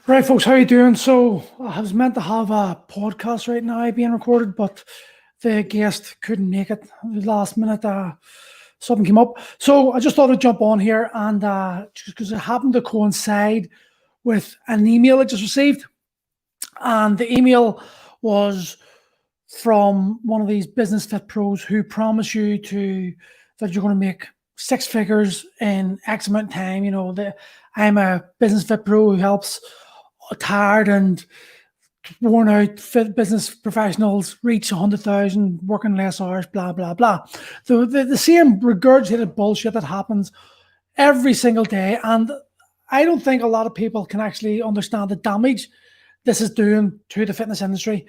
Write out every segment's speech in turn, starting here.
Right, folks, how you doing? So I was meant to have a podcast right now being recorded, but the guest couldn't make it. Last minute, something came up. So I just thought I'd jump on here and just because it happened to coincide with an email I just received. And the email was from one of these business fit pros who promise you that you're going to make six figures in X amount of time. I'm a business fit pro who helps tired and worn out fit business professionals reach 100,000 working less hours, blah, blah, blah. The same regurgitated bullshit that happens every single day. And I don't think a lot of people can actually understand the damage this is doing to the fitness industry.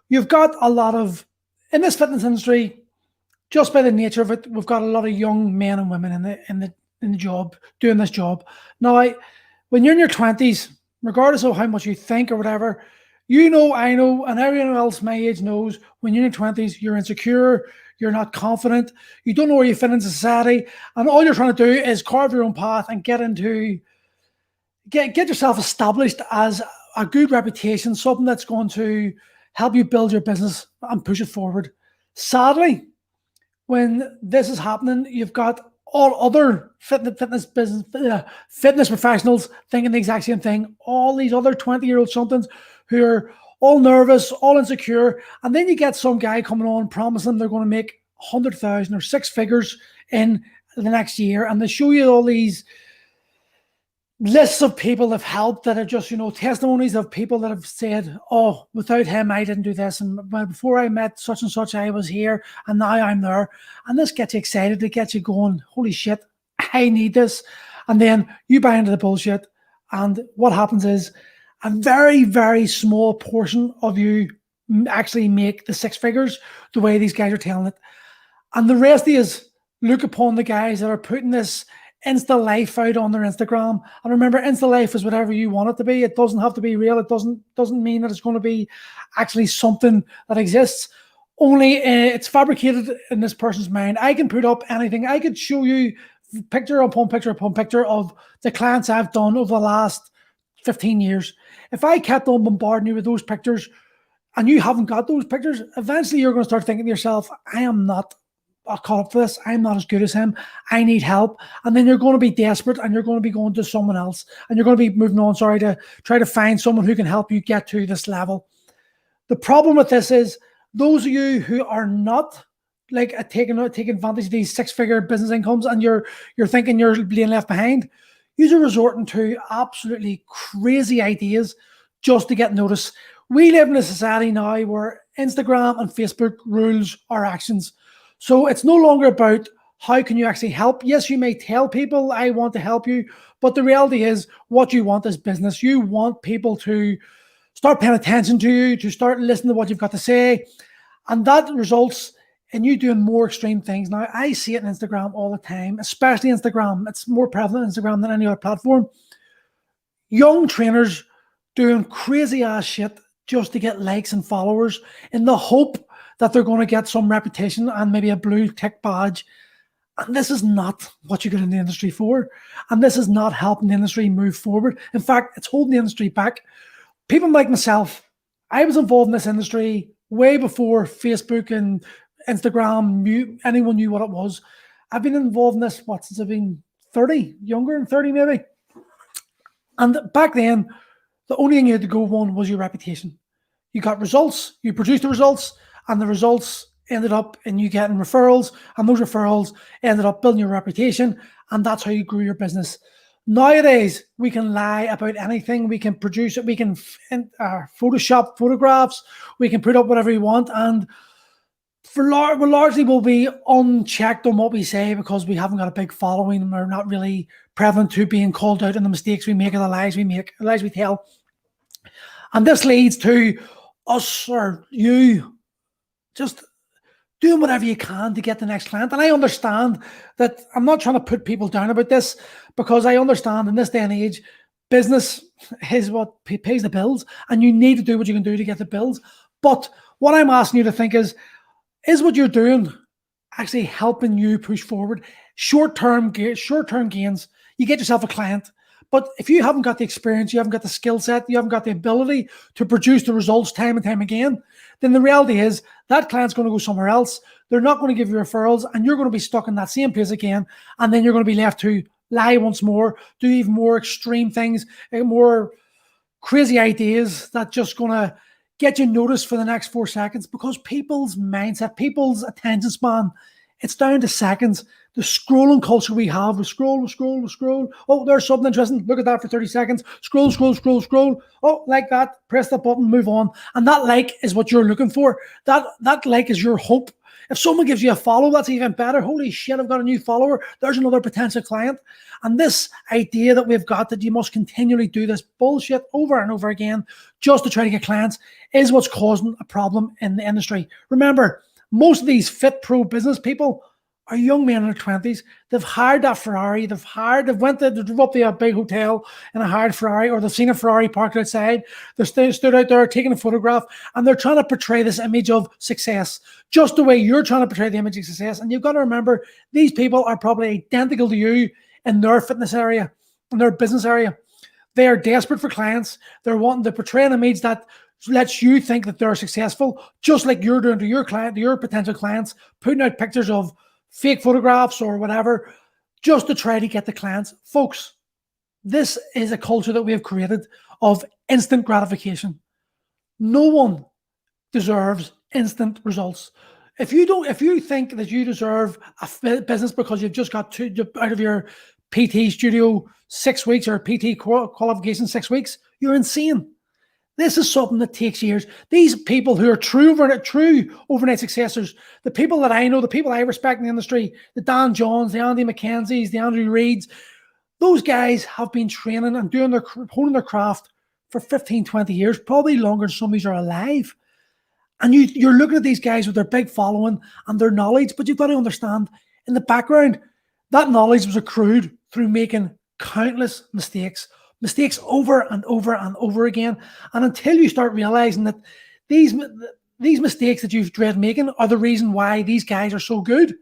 You've got a lot of, in this fitness industry, just by the nature of it, we've got a lot of young men and women in the job, doing this job. Now, when you're in your 20s, regardless of how much you think or whatever, I know, and everyone else my age knows, when you're in your 20s, you're insecure, you're not confident, you don't know where you fit in society, and all you're trying to do is carve your own path and get yourself established as a good reputation, something that's going to help you build your business and push it forward. Sadly, when this is happening, you've got all other fitness professionals thinking the exact same thing. All these other 20-year-old somethings who are all nervous, all insecure, and then you get some guy coming on promising they're going to make 100,000 or six figures in the next year, and they show you all these lists of people that have helped that are just, testimonies of people that have said, oh, without him, I didn't do this. And before I met such and such, I was here and now I'm there. And this gets you excited. It gets you going, holy shit, I need this. And then you buy into the bullshit. And what happens is a very, very small portion of you actually make the six figures the way these guys are telling it. And the rest is look upon the guys that are putting this Insta life out on their Instagram. And remember, Insta life is whatever you want it to be. It doesn't have to be real. It doesn't mean that it's going to be actually something that exists. Only it's fabricated in this person's mind. I can put up anything. I could show you picture upon picture upon picture of the clients I've done over the last 15 years. If I kept on bombarding you with those pictures and you haven't got those pictures, eventually you're going to start thinking to yourself, I am not caught up for this. I'm not as good as him. I need help. And then you're going to be desperate and you're going to be going to someone else and you're going to be moving on, to try to find someone who can help you get to this level. The problem with this is those of you who are not taking advantage of these six-figure business incomes and you're thinking you're being left behind, you're resorting to absolutely crazy ideas just to get noticed. We live in a society now where Instagram and Facebook rules our actions. So it's no longer about how can you actually help. Yes, you may tell people, I want to help you, but the reality is what you want is business. You want people to start paying attention to you, to start listening to what you've got to say. And that results in you doing more extreme things. Now, I see it on Instagram all the time, especially Instagram. It's more prevalent on Instagram than any other platform. Young trainers doing crazy ass shit just to get likes and followers in the hope that they're going to get some reputation and maybe a blue tick badge. And this is not what you get in the industry for. And this is not helping the industry move forward. In fact, it's holding the industry back. People like myself, I was involved in this industry way before Facebook and Instagram, anyone knew what it was. I've been involved in this, since I've been 30, younger than 30 maybe. And back then, the only thing you had to go on was your reputation. You got results, you produced the results, and the results ended up in you getting referrals, and those referrals ended up building your reputation, and that's how you grew your business. Nowadays, we can lie about anything. We can produce it. We can Photoshop photographs. We can put up whatever we want, and we largely will be unchecked on what we say because we haven't got a big following and we're not really prevalent to being called out on the mistakes we make or the lies we make, the lies we tell. And this leads to us or you just doing whatever you can to get the next client. And I understand that I'm not trying to put people down about this because I understand in this day and age, business is what pays the bills and you need to do what you can do to get the bills. But what I'm asking you to think is what you're doing actually helping you push forward? Short-term gains. You get yourself a client, But if you haven't got the experience, you haven't got the skill set, you haven't got the ability to produce the results time and time again, then the reality is that client's going to go somewhere else. They're not going to give you referrals, and you're going to be stuck in that same place again. And then you're going to be left to lie once more, do even more extreme things, more crazy ideas that just going to get you noticed for the next 4 seconds, because people's mindset, people's attention span, it's down to seconds. The scrolling culture we have, we scroll. Oh, there's something interesting. Look at that for 30 seconds. Scroll. Oh, like that. Press that button, move on. And that like is what you're looking for. That like is your hope. If someone gives you a follow, that's even better. Holy shit, I've got a new follower. There's another potential client. And this idea that we've got that you must continually do this bullshit over and over again just to try to get clients is what's causing a problem in the industry. Remember, most of these Fitpro business people are young men in their 20s. They've hired that Ferrari. They drove up to a big hotel in a hired Ferrari, or they've seen a Ferrari parked outside. They stood out there taking a photograph, and they're trying to portray this image of success, just the way you're trying to portray the image of success. And you've got to remember, these people are probably identical to you in their fitness area, in their business area. They are desperate for clients. They're wanting to portray an image that lets you think that they're successful, just like you're doing to your client, to your potential clients, putting out pictures of fake photographs or whatever, just to try to get the clients. Folks, this is a culture that we have created of instant gratification. No one deserves instant results. If you think that you deserve a business because you've just got out of your PT studio 6 weeks, or PT qualification 6 weeks, you're insane. This is something that takes years. These people who are true overnight successors, the people that I know, the people I respect in the industry, the Dan Johns, the Andy McKenzies, the Andrew Reeds, those guys have been training and honing their craft for 15, 20 years, probably longer than some of these are alive. And you're looking at these guys with their big following and their knowledge, but you've got to understand, in the background, that knowledge was accrued through making countless mistakes over and over and over again. And until you start realizing that these mistakes that you've dread making are the reason why these guys are so good,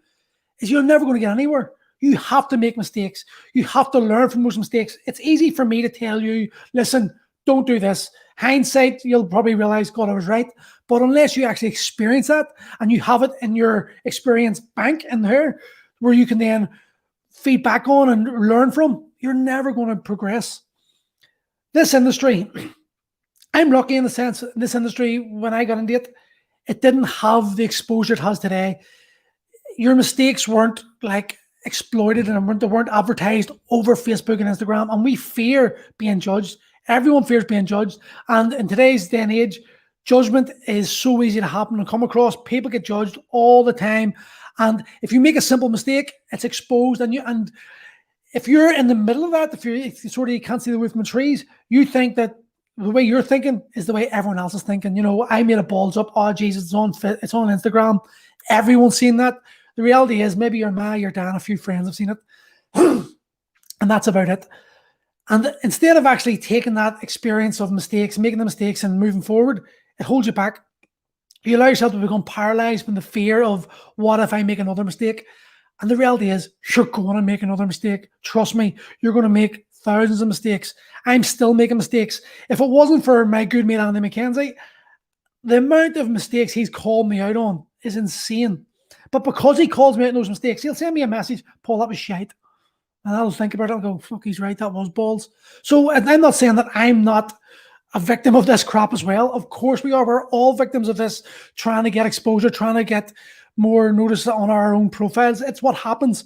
is you're never going to get anywhere. You have to make mistakes. You have to learn from those mistakes. It's easy for me to tell you, listen, don't do this. Hindsight, you'll probably realize, God, I was right. But unless you actually experience that and you have it in your experience bank in there where you can then feed back on and learn from, you're never going to progress. This industry, I'm lucky in the sense, this industry, when I got into it, it didn't have the exposure it has today. Your mistakes weren't like exploited and they weren't advertised over Facebook and Instagram. And we fear being judged. Everyone fears being judged. And in today's day and age, judgment is so easy to happen and come across. People get judged all the time. And if you make a simple mistake, it's exposed. And if you're in the middle of that, if you can't see the wood from the trees, you think that the way you're thinking is the way everyone else is thinking. You know, I made a balls up. Oh, Jesus, it's on Instagram. Everyone's seen that. The reality is maybe your ma, your dad, a few friends have seen it. And that's about it. And instead of actually taking that experience of mistakes, making the mistakes and moving forward, it holds you back. You allow yourself to become paralyzed with the fear of, what if I make another mistake? And the reality is, you're going to make another mistake. Trust me, you're going to make thousands of mistakes. I'm still making mistakes. If it wasn't for my good mate Andy McKenzie, the amount of mistakes he's called me out on is insane. But because he calls me out on those mistakes, he'll send me a message, Paul, that was shite. And I'll think about it. I'll go, fuck, he's right, that was balls. So I'm not saying that I'm not a victim of this crap as well. Of course we are. We're all victims of this, trying to get exposure, trying to get more notice on our own profiles. It's what happens.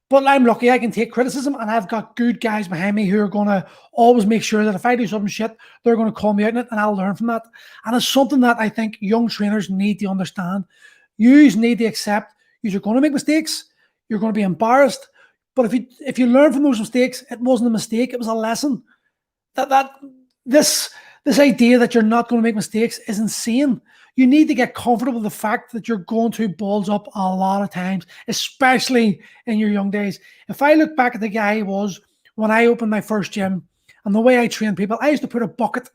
But I'm lucky I can take criticism, and I've got good guys behind me who are going to always make sure that if I do something shit, they're going to call me out on it, and I'll learn from that. And it's something that I think young trainers need to understand. You need to accept you're going to make mistakes. You're going to be embarrassed. But if you learn from those mistakes, it wasn't a mistake. It was a lesson. This idea that you're not going to make mistakes is insane. You need to get comfortable with the fact that you're going to balls up a lot of times, especially in your young days. If I look back at the guy I was when I opened my first gym and the way I trained people, I used to put a bucket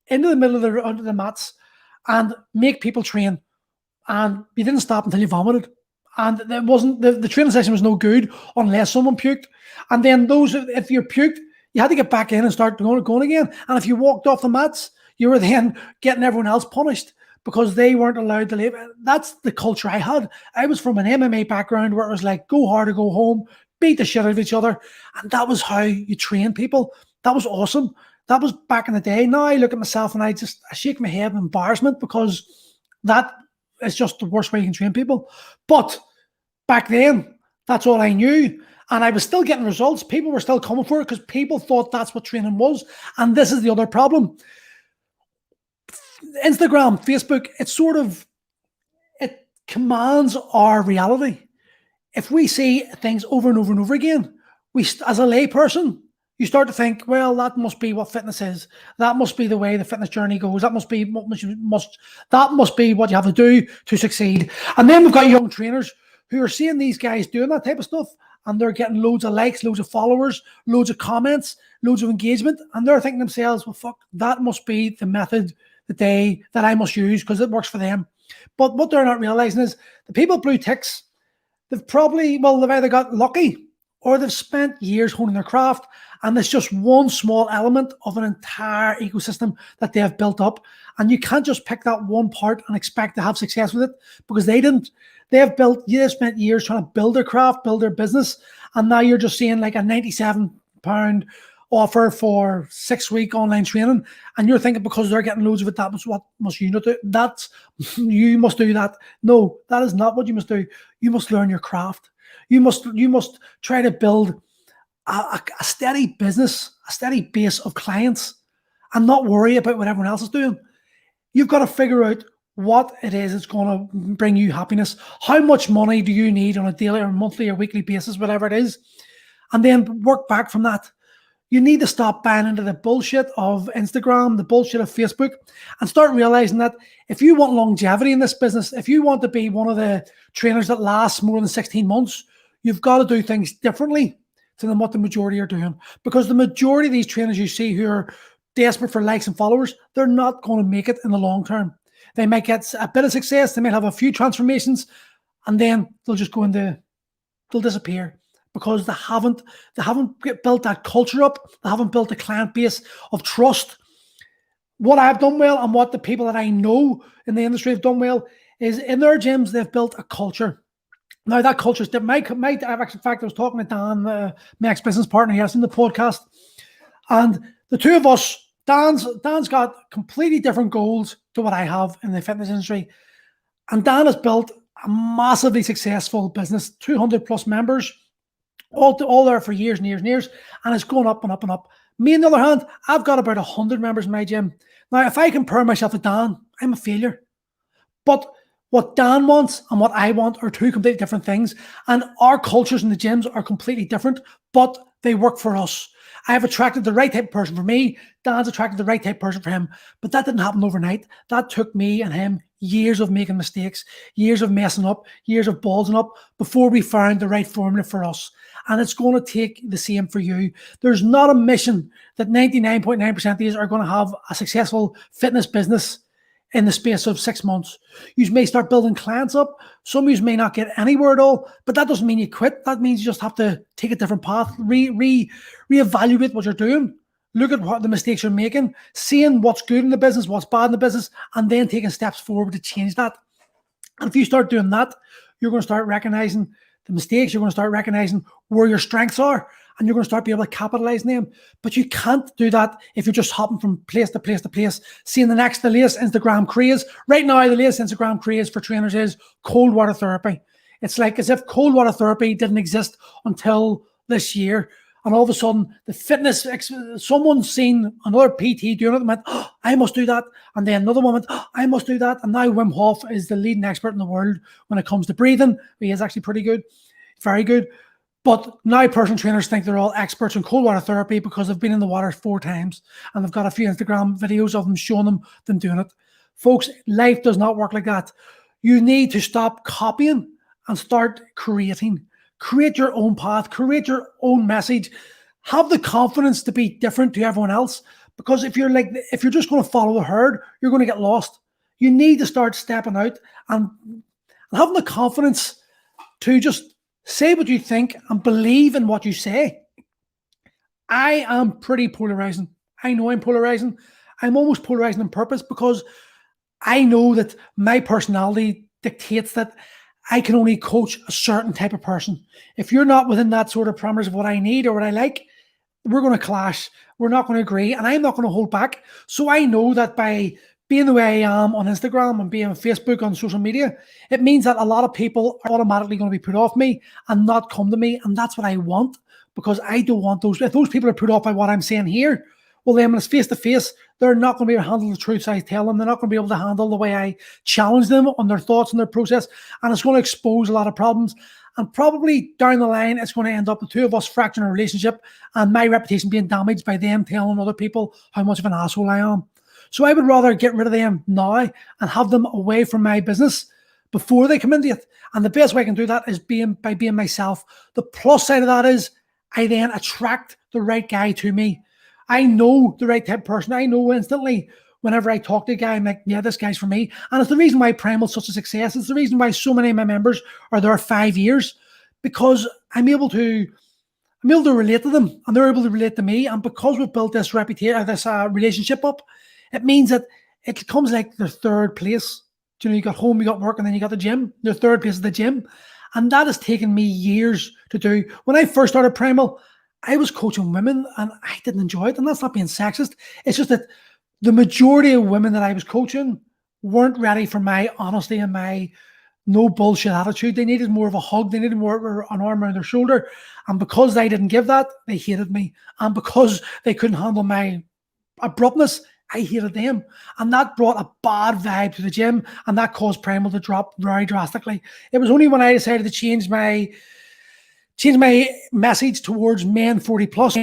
into the middle of under the mats and make people train. And you didn't stop until you vomited. And it wasn't the training session was no good unless someone puked. And then if you puked, You had to get back in and start going again. And if you walked off the mats, you were then getting everyone else punished because they weren't allowed to leave. That's the culture I had. I was from an MMA background where it was like, go hard or go home, beat the shit out of each other. And that was how you train people. That was awesome. That was back in the day. Now I look at myself and I shake my head in embarrassment because that is just the worst way you can train people. But back then, that's all I knew. And I was still getting results. People were still coming for it because people thought that's what training was. And this is the other problem. Instagram, Facebook, it commands our reality. If we see things over and over and over again, as a layperson, you start to think, well, that must be what fitness is. That must be the way the fitness journey goes. That must be what you have to do to succeed. And then we've got young trainers who are seeing these guys doing that type of stuff, and they're getting loads of likes, loads of followers, loads of comments, loads of engagement, and they're thinking to themselves, well, fuck, that must be the method that I must use because it works for them. But what they're not realizing is the people with blue ticks, they've either got lucky or they've spent years honing their craft, and it's just one small element of an entire ecosystem that they have built up. And you can't just pick that one part and expect to have success with it because they didn't. They've spent years trying to build their craft, build their business, and now you're just seeing like a £97 offer for 6-week online training, and you're thinking because they're getting loads of it, what must you not do? You must do that. No, that is not what you must do. You must learn your craft. You must try to build a steady business, a steady base of clients, and not worry about what everyone else is doing. You've got to figure out what it is that's going to bring you happiness. How much money do you need on a daily or monthly or weekly basis, whatever it is, and then work back from that. You need to stop buying into the bullshit of Instagram, the bullshit of Facebook, and start realizing that if you want longevity in this business, if you want to be one of the trainers that lasts more than 16 months, you've got to do things differently than what the majority are doing. Because the majority of these trainers you see who are desperate for likes and followers, they're not going to make it in the long term. They might get a bit of success, they might have a few transformations, and then they'll disappear. Because they haven't built that culture up. They haven't built a client base of trust. What I've done well and what the people that I know in the industry have done well is in their gyms, they've built a culture. Now that culture is different. In fact, I was talking to Dan, my ex-business partner here in the podcast, and the two of us, Dan's got completely different goals to what I have in the fitness industry. And Dan has built a massively successful business, 200 plus members, all there for years and years and years, and it's going up and up and up. Me, on the other hand, I've got about 100 members in my gym. Now, if I compare myself to Dan, I'm a failure. But what Dan wants and what I want are two completely different things, and our cultures in the gyms are completely different, but they work for us. I have attracted the right type of person for me. Dan's attracted the right type of person for him, but that didn't happen overnight. That took me and him years of making mistakes, years of messing up, years of ballsing up before we found the right formula for us. And it's going to take the same for you. There's not a mission that 99.9% of these are going to have a successful fitness business in the space of 6 months. You may start building clients up. Some of you may not get anywhere at all, but that doesn't mean you quit. That means you just have to take a different path, reevaluate what you're doing, look at what the mistakes you're making, seeing what's good in the business, what's bad in the business, and then taking steps forward to change that. And if you start doing that, you're going to start recognizing the mistakes, you're going to start recognizing where your strengths are, and you're going to start being able to capitalize on them. But you can't do that if you're just hopping from place to place to place, seeing the latest Instagram craze. Right now, the latest Instagram craze for trainers is cold water therapy. It's like as if cold water therapy didn't exist until this year. And all of a sudden, the fitness, someone's seen another PT doing it and went, oh, I must do that. And then another one went, oh, I must do that. And now Wim Hof is the leading expert in the world when it comes to breathing. He is actually pretty good, very good. But now personal trainers think they're all experts in cold water therapy because they've been in the water 4 times. And they've got a few Instagram videos of them showing them doing it. Folks, life does not work like that. You need to stop copying and start creating. Create your own path, create your own message, have the confidence to be different to everyone else. Because if you're just going to follow the herd, you're going to get lost. You need to start stepping out and having the confidence to just say what you think and believe in what you say. I am pretty polarizing. I know I'm polarizing. I'm almost polarizing on purpose because I know that my personality dictates that I can only coach a certain type of person. If you're not within that sort of parameters of what I need or what I like, we're going to clash. We're not going to agree, and I'm not going to hold back. So I know that by being the way I am on Instagram and being on Facebook, on social media, it means that a lot of people are automatically going to be put off me and not come to me. And that's what I want, because I don't want those. If those people are put off by what I'm saying here, well, then when it's face to face, they're not going to be able to handle the truths I tell them. They're not going to be able to handle the way I challenge them on their thoughts and their process. And it's going to expose a lot of problems. And probably down the line, it's going to end up the two of us fracturing a relationship and my reputation being damaged by them telling other people how much of an asshole I am. So I would rather get rid of them now and have them away from my business before they come into it. And the best way I can do that is by being myself. The plus side of that is I then attract the right guy to me. I know the right type of person. I know instantly whenever I talk to a guy, I'm like, yeah, this guy's for me. And it's the reason why Primal is such a success. It's the reason why so many of my members are there 5 years, because I'm able to relate to them and they're able to relate to me. And because we've built this reputation, this relationship up, it means that it comes like their third place. You know, you got home, you got work, and then you got the gym. Their third place is the gym. And that has taken me years to do. When I first started Primal, I was coaching women and I didn't enjoy it. And that's not being sexist. It's just that the majority of women that I was coaching weren't ready for my honesty and my no bullshit attitude. They needed more of a hug. They needed more of an arm around their shoulder. And because I didn't give that, they hated me. And because they couldn't handle my abruptness, I hated them. And that brought a bad vibe to the gym. And that caused Primal to drop very drastically. It was only when I decided to change my message towards men 40 plus